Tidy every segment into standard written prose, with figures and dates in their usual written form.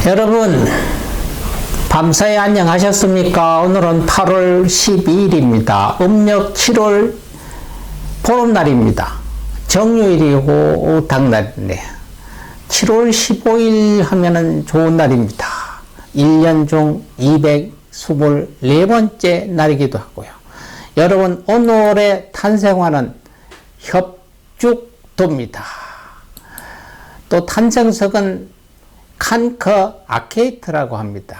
여러분, 밤사이 안녕하셨습니까? 오늘은 8월 12일입니다. 음력 7월 보름날입니다. 정유일이고 당날인데 7월 15일 하면은 좋은 날입니다. 1년 중 224번째 날이기도 하고요. 여러분, 오늘의 탄생화는 협죽도입니다. 또 탄생석은 칸커 아케이트라고 합니다.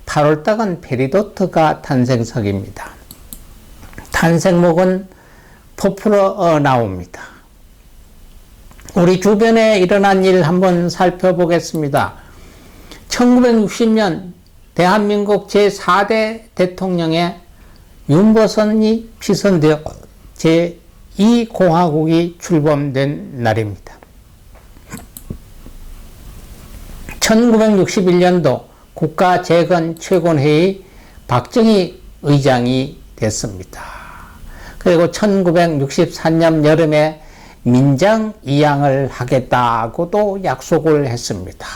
8월달은 페리도트가 탄생석입니다. 탄생목은 포플러 나옵니다. 우리 주변에 일어난 일 한번 살펴보겠습니다. 1960년 대한민국 제4대 대통령의 윤보선이 피선되어 제2공화국이 출범된 날입니다. 1961년도 국가재건최고회의 박정희 의장이 됐습니다. 그리고 1964년 여름에 민장 이양을 하겠다고도 약속을 했습니다.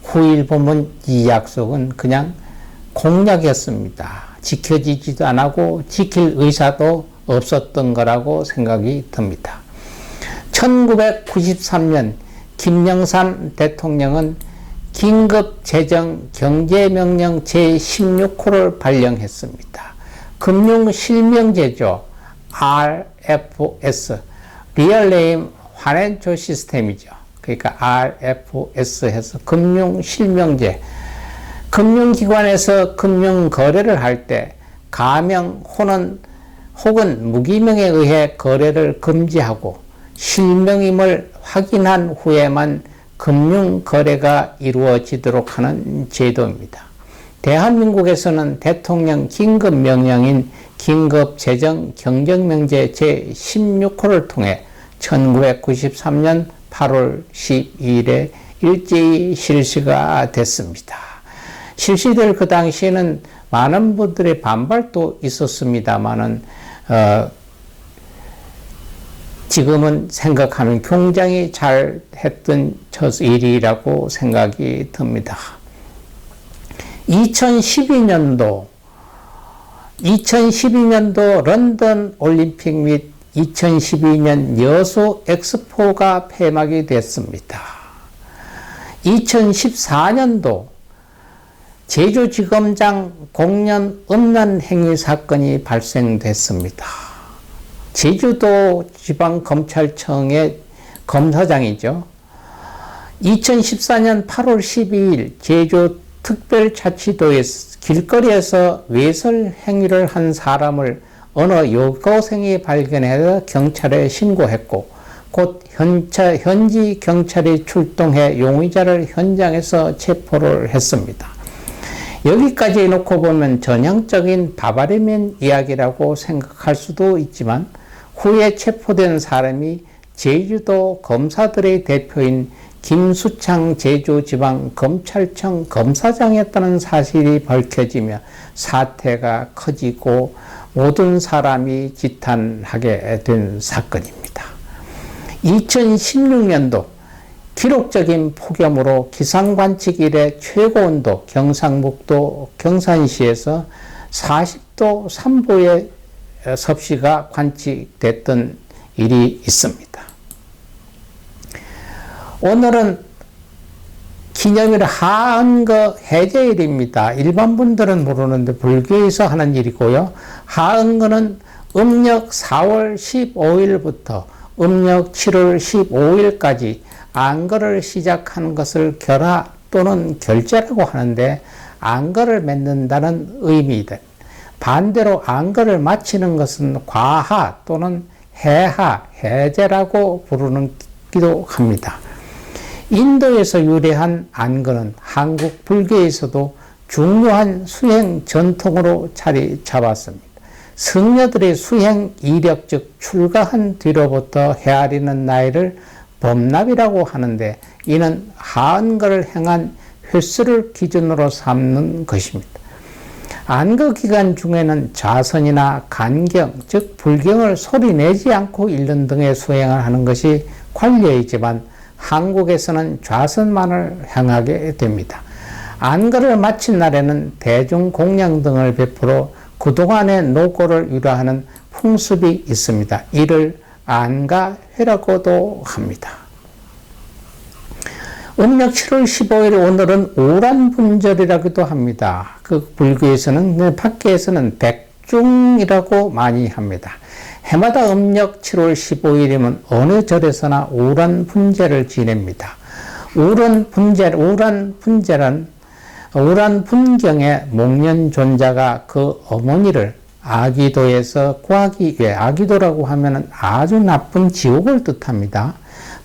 후일 보면 이 약속은 그냥 공약이었습니다. 지켜지지도 않고 지킬 의사도 없었던 거라고 생각이 듭니다. 1993년 김영삼 대통령은 긴급재정 경제명령 제16호를 발령했습니다. 금융실명제죠. RFS, Real Name Financial System이죠. 그러니까 RFS 해서 금융실명제. 금융기관에서 금융거래를 할 때 가명 혹은 무기명에 의해 거래를 금지하고 실명임을 확인한 후에만 금융거래가 이루어지도록 하는 제도입니다. 대한민국에서는 대통령 긴급명령인 긴급재정 경정명제 제16호를 통해 1993년 8월 12일에 일제히 실시가 됐습니다. 실시될 그 당시에는 많은 분들의 반발도 있었습니다만은 지금은 생각하면 굉장히 잘 했던 첫 일이라고 생각이 듭니다. 2012년도 런던 올림픽 및 2012년 여수 엑스포가 폐막이 됐습니다. 2014년도 제주지검장 공연 음란 행위 사건이 발생됐습니다. 제주도 지방검찰청의 검사장이죠. 2014년 8월 12일 제주 특별자치도에서 길거리에서 외설 행위를 한 사람을 어느 여고생이 발견해서 경찰에 신고했고 곧 현지 경찰이 출동해 용의자를 현장에서 체포를 했습니다. 여기까지 놓고 보면 전형적인 바바리맨 이야기라고 생각할 수도 있지만 후에 체포된 사람이 제주도 검사들의 대표인 김수창 제주지방검찰청 검사장이었다는 사실이 밝혀지며 사태가 커지고 모든 사람이 지탄하게 된 사건입니다. 2016년도 기록적인 폭염으로 기상관측 이래 최고온도 경상북도 경산시에서 40도 3부의 섭씨가 관측됐던 일이 있습니다. 오늘은 기념일 하은거 해제일입니다. 일반 분들은 모르는데 불교에서 하는 일이고요. 하은거는 음력 4월 15일부터 음력 7월 15일까지 안거를 시작한 것을 결하 또는 결제라고 하는데 안거를 맺는다는 의미이다. 반대로 안거를 마치는 것은 과하 또는 해하, 해제라고 부르기도 합니다. 인도에서 유래한 안거는 한국 불교에서도 중요한 수행 전통으로 자리 잡았습니다. 승려들의 수행 이력 즉 출가한 뒤로부터 헤아리는 나이를 범납이라고 하는데 이는 하은거를 행한 횟수를 기준으로 삼는 것입니다. 안거 기간 중에는 자선이나 간경, 즉 불경을 소리내지 않고 읽는 등의 수행을 하는 것이 관례이지만 한국에서는 좌선만을 행하게 됩니다. 안거를 마친 날에는 대중 공양 등을 베풀어 그동안의 노고를 위로하는 풍습이 있습니다. 이를 안가회라고도 합니다. 음력 7월 15일 오늘은 오란분절이라고도 합니다. 그 불교에서는 밖에서는 백중이라고 많이 합니다. 해마다 음력 7월 15일이면 어느 절에서나 오란분제를 지냅니다. 오란분경의 목련존자가 그 어머니를 아기도에서 구하기 위해, 아기도라고 하면 아주 나쁜 지옥을 뜻합니다.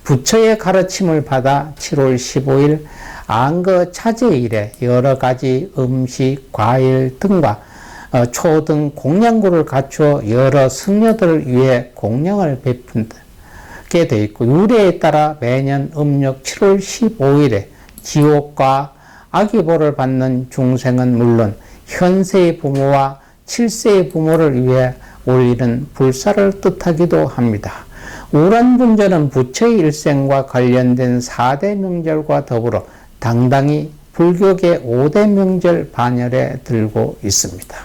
부처의 가르침을 받아 7월 15일 안거 차제일에 여러 가지 음식, 과일 등과 초 등 공양구를 갖추어 여러 승려들을 위해 공양을 베푼게 되어 있고, 유래에 따라 매년 음력 7월 15일에 지옥과 아기보를 받는 중생은 물론 현세의 부모와 칠세의 부모를 위해 올리는 불사를 뜻하기도 합니다. 오란분절은 부처의 일생과 관련된 4대 명절과 더불어 당당히 불교계 5대 명절 반열에 들고 있습니다.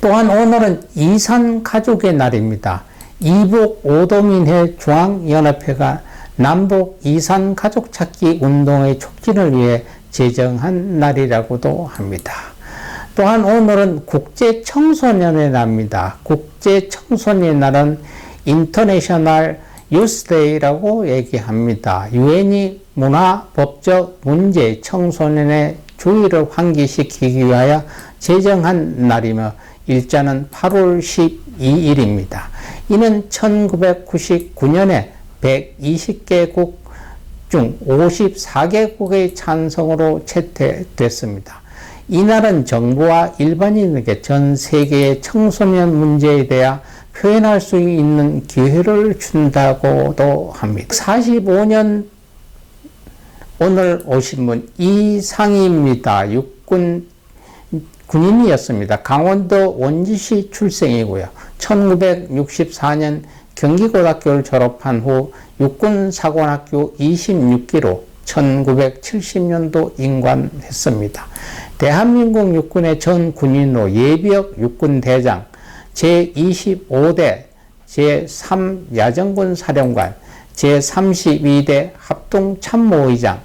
또한 오늘은 이산가족의 날입니다. 이북 오도민회 중앙연합회가 남북 이산가족 찾기 운동의 촉진을 위해 제정한 날이라고도 합니다. 또한 오늘은 국제청소년의 날입니다. 국제청소년의 날은 인터내셔널 유스데이라고 얘기합니다. 유엔이 문화, 법적 문제, 청소년의 주의를 환기시키기 위하여 제정한 날이며 일자는 8월 12일입니다. 이는 1999년에 120개국 중 54개국의 찬성으로 채택됐습니다. 이날은 정부와 일반인에게 전 세계의 청소년 문제에 대해 표현할 수 있는 기회를 준다고도 합니다. 45년 오늘 오신 분 이상희입니다. 육군 군인이었습니다. 강원도 원주시 출생이고요. 1964년 경기고등학교를 졸업한 후 육군사관학교 26기로 1970년도 임관했습니다. 대한민국 육군의 전 군인으로 예비역 육군대장, 제25대 제3야전군 사령관, 제32대 합동참모의장,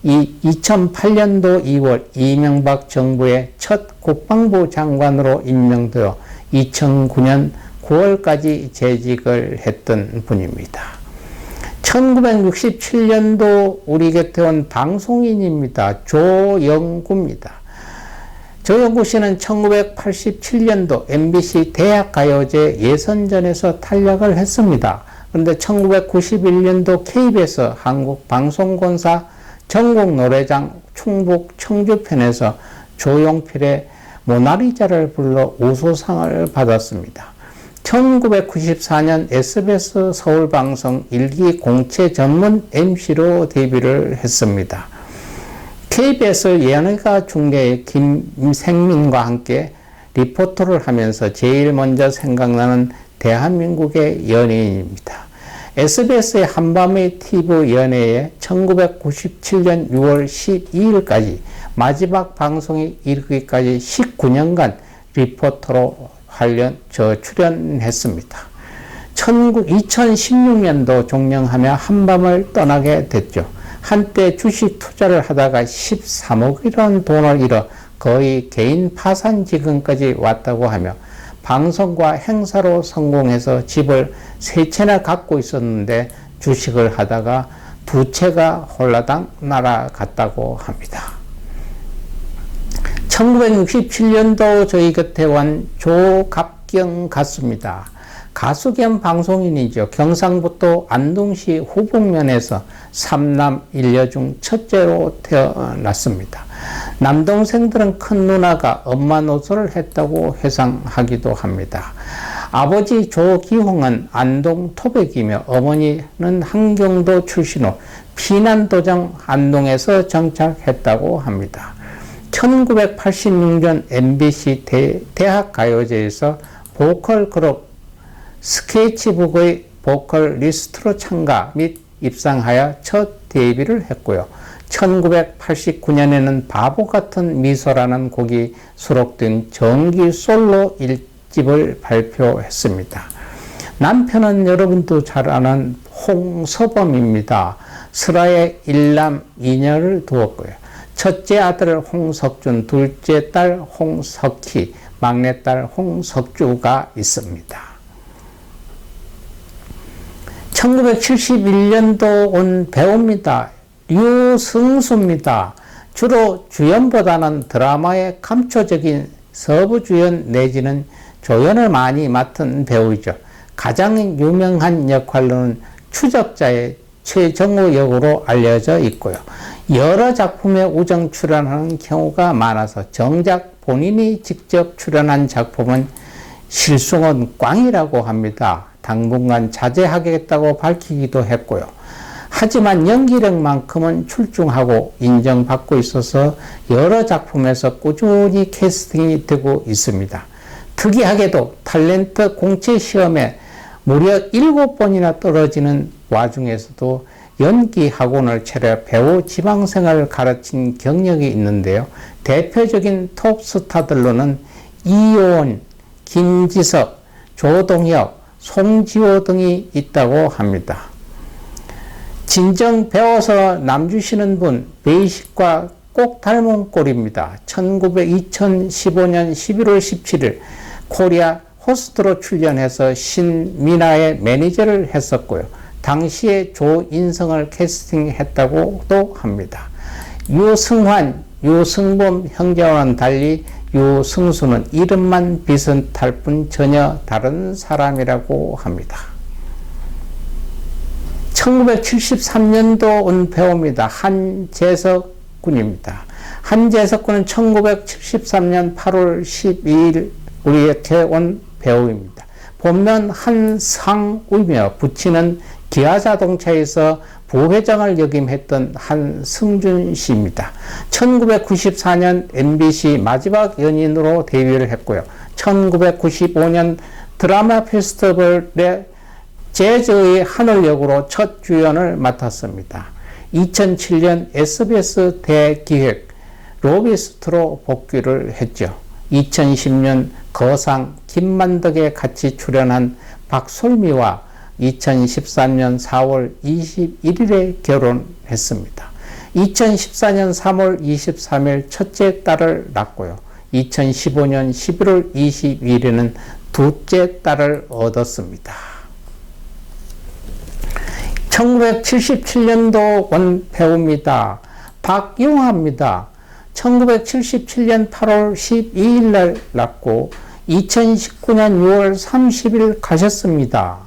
2008년도 2월 이명박 정부의 첫 국방부 장관으로 임명되어 2009년 9월까지 재직을 했던 분입니다. 1967년도 우리 곁에 온 방송인입니다. 조영구입니다. 조영구 씨는 1987년도 MBC 대학가요제 예선전에서 탈락을 했습니다. 그런데 1991년도 KBS 한국방송권사 전국노래장 충북 청주편에서 조용필의 모나리자를 불러 우수상을 받았습니다. 1994년 SBS 서울방송 일기 공채 전문 MC로 데뷔를 했습니다. KBS 예능가 중계의 김생민과 함께 리포터를 하면서 제일 먼저 생각나는 대한민국의 연예인입니다. SBS의 한밤의 TV 연예에 1997년 6월 12일까지 마지막 방송에 이르기까지 19년간 리포터로 출연했습니다. 2016년도 종영하며 한밤을 떠나게 됐죠. 한때 주식 투자를 하다가 13억이라는 돈을 잃어 거의 개인 파산 지경까지 왔다고 하며 방송과 행사로 성공해서 집을 3채나 갖고 있었는데 주식을 하다가 2채가 홀라당 날아갔다고 합니다. 1967년도 저희 곁에 온 조갑경 가수입니다. 가수 겸 방송인이죠. 경상북도 안동시 후북면에서 3남 1녀 중 첫째로 태어났습니다. 남동생들은 큰 누나가 엄마 노릇을 했다고 회상하기도 합니다. 아버지 조기홍은 안동 토백이며 어머니는 한경도 출신 후 피난도정 안동에서 정착했다고 합니다. 1986년 MBC 대학가요제에서 보컬 그룹 스케치북의 보컬리스트로 참가 및 입상하여 첫 데뷔를 했고요. 1989년에는 바보 같은 미소라는 곡이 수록된 정기 솔로 1집을 발표했습니다. 남편은 여러분도 잘 아는 홍서범입니다. 슬하에 1남 2녀를 두었고요. 첫째 아들 홍석준, 둘째 딸 홍석희, 막내딸 홍석주가 있습니다. 1971년도 온 배우입니다. 류승수입니다. 주로 주연보다는 드라마의 감초적인 서부주연 내지는 조연을 많이 맡은 배우이죠. 가장 유명한 역할로는 추적자의 최정우 역으로 알려져 있고요. 여러 작품에 우정 출연하는 경우가 많아서 정작 본인이 직접 출연한 작품은 실숭은 꽝이라고 합니다. 당분간 자제하겠다고 밝히기도 했고요. 하지만 연기력만큼은 출중하고 인정받고 있어서 여러 작품에서 꾸준히 캐스팅이 되고 있습니다. 특이하게도 탤런트 공채 시험에 무려 7번이나 떨어지는 와중에서도 연기 학원을 차려 배우 지망생을 가르친 경력이 있는데요. 대표적인 톱스타들로는 이효원, 김지석, 조동혁, 송지호 등이 있다고 합니다. 진정 배워서 남주시는 분, 베이식과 꼭 닮은 꼴입니다. 2015년 11월 17일 코리아 호스트로 출연해서 신민아의 매니저를 했었고요. 당시에 조인성을 캐스팅했다고도 합니다. 유승환, 유승범 형제와는 달리 유승수는 이름만 비슷할 뿐 전혀 다른 사람이라고 합니다. 1973년도 온 배우입니다. 한재석 군입니다. 한재석 군은 1973년 8월 12일 우리에게 온 배우입니다. 본명 한상우이며 부친은 기아자동차에서 부회장을 역임했던 한승준 씨입니다. 1994년 MBC 마지막 연인으로 데뷔를 했고요. 1995년 드라마 페스티벌의 재즈의 하늘 역으로 첫 주연을 맡았습니다. 2007년 SBS 대기획 로비스트로 복귀를 했죠. 2010년 거상 김만덕에 같이 출연한 박솔미와 2013년 4월 21일에 결혼했습니다. 2014년 3월 23일 첫째 딸을 낳고요. 2015년 11월 22일에는 둘째 딸을 얻었습니다. 1977년도 원 배우입니다. 박용화입니다. 1977년 8월 12일 날 낳고 2019년 6월 30일 가셨습니다.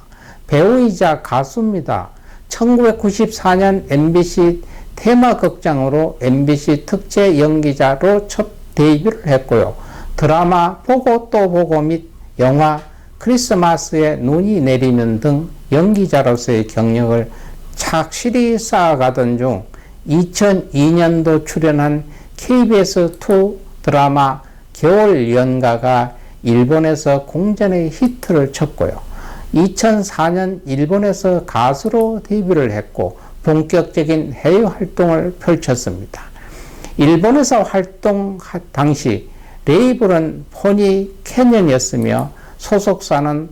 배우이자 가수입니다. 1994년 MBC 테마극장으로 MBC 특제 연기자로 첫 데뷔를 했고요. 드라마 보고 또 보고 및 영화 크리스마스에 눈이 내리면 등 연기자로서의 경력을 착실히 쌓아가던 중 2002년도 출연한 KBS2 드라마 겨울연가가 일본에서 공전의 히트를 쳤고요. 2004년 일본에서 가수로 데뷔를 했고 본격적인 해외 활동을 펼쳤습니다. 일본에서 활동 당시 레이블은 포니 캐년이었으며 소속사는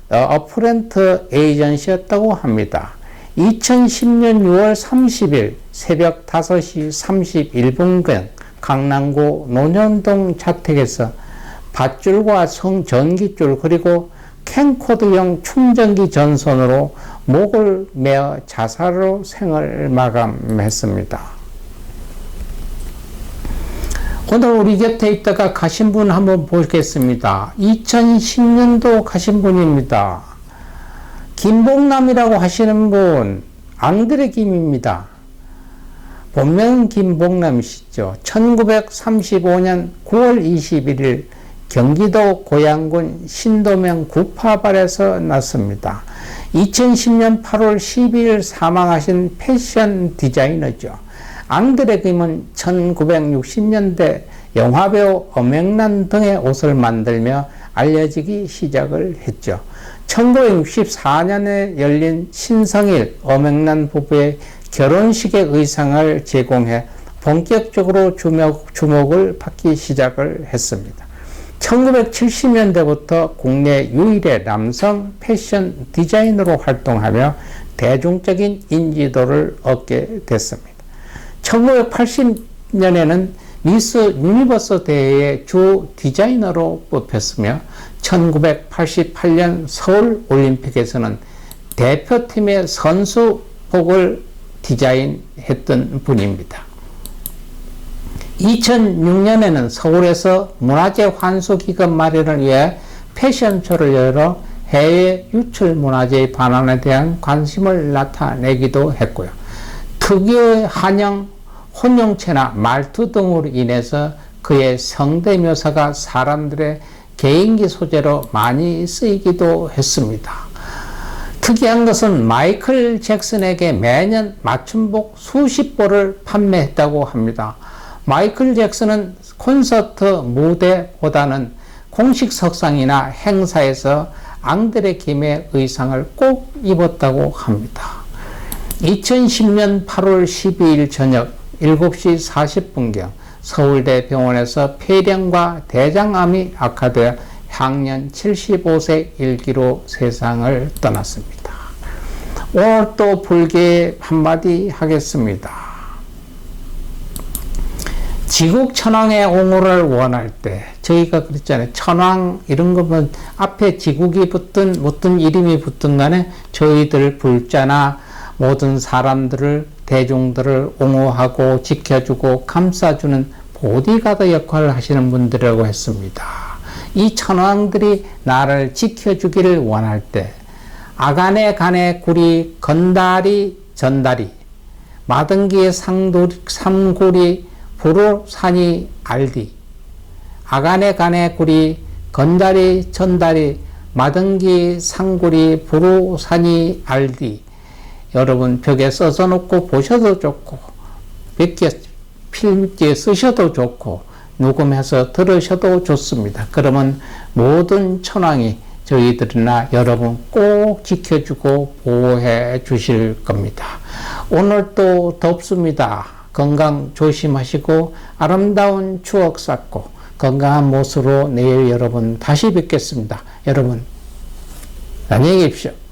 어프렌트 에이전시였다고 합니다. 2010년 6월 30일 새벽 5시 31분경 강남구 논현동 자택에서 밧줄과 전기줄 그리고 캠코더용 충전기 전선으로 목을 메어 자살로 생을 마감했습니다. 오늘 우리 곁에 있다가 가신 분 한번 보겠습니다. 2010년도 가신 분입니다. 김봉남이라고 하시는 분, 앙드레 김입니다. 본명 김봉남이시죠. 1935년 9월 21일 경기도 고양군 신도면 구파발에서 났습니다. 2010년 8월 12일 사망하신 패션 디자이너죠. 앙드레 김은 1960년대 영화배우 엄앵란 등의 옷을 만들며 알려지기 시작을 했죠. 1964년에 열린 신성일 엄앵란 부부의 결혼식의 의상을 제공해 본격적으로 주목을 받기 시작을 했습니다. 1970년대부터 국내 유일의 남성 패션 디자이너로 활동하며 대중적인 인지도를 얻게 됐습니다. 1980년에는 미스 유니버스 대회의 주 디자이너로 뽑혔으며 1988년 서울 올림픽에서는 대표팀의 선수복을 디자인했던 분입니다. 2006년에는 서울에서 문화재 환수기금 마련을 위해 패션쇼를 열어 해외 유출 문화재의 반환에 대한 관심을 나타내기도 했고요. 특유의 한영, 혼용체나 말투 등으로 인해서 그의 성대묘사가 사람들의 개인기 소재로 많이 쓰이기도 했습니다. 특이한 것은 마이클 잭슨에게 매년 맞춤복 수십 벌을 판매했다고 합니다. 마이클 잭슨은 콘서트 무대보다는 공식 석상이나 행사에서 앙드레 김의 의상을 꼭 입었다고 합니다. 2010년 8월 12일 저녁 7시 40분경 서울대 병원에서 폐렴과 대장암이 악화되어 향년 75세 일기로 세상을 떠났습니다. 오늘 또 불교에 한마디 하겠습니다. 지국 천왕의 옹호를 원할 때 저희가 그랬잖아요. 천왕 이런 거면 앞에 지국이 붙든 무슨 이름이 붙든 간에 저희들 불자나 모든 사람들을 대중들을 옹호하고 지켜주고 감싸주는 보디가드 역할을 하시는 분들이라고 했습니다. 이 천왕들이 나를 지켜주기를 원할 때 아간의 간의 구리 건다리 전다리 마등기의 삼구리 부로산이 알디 아간의 간의 구리 건다리 전다리 마등기 상구리 부로산이 알디 여러분 벽에 써서 놓고 보셔도 좋고 몇 개 필기에 쓰셔도 좋고 녹음해서 들으셔도 좋습니다. 그러면 모든 천왕이 저희들이나 여러분 꼭 지켜주고 보호해 주실 겁니다. 오늘 또 덥습니다. 건강 조심하시고 아름다운 추억 쌓고 건강한 모습으로 내일 여러분 다시 뵙겠습니다. 여러분 안녕히 계십시오.